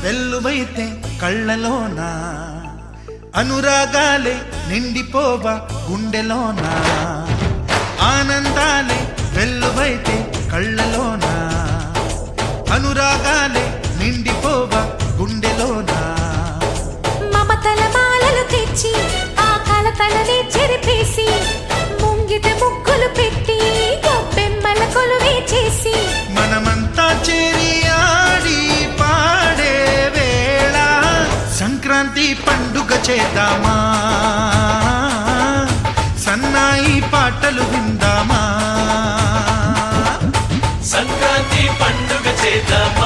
వెల్లువైతే కళ్ళలోన అనురాగాలే నిండిపోవ గుండెలోన ఆనందాలే వెల్లువైతే కళ్ళలోన అనురాగాలే నిండిపోవ గుండెలోన మమతల మాలలు తెచ్చి ఆ కలతలని చెరిపేసి ముంగిట ముగ్గులు పెట్టి గొప్పెమ్మల కొలువే చేసి మనమంతా చేరి ఆడి పాడే వేళ సంక్రాంతి పండుగ చేద్దామా సన్నాయి పాటలు విందామా సంక్రాంతి పండుగ చేద్దామా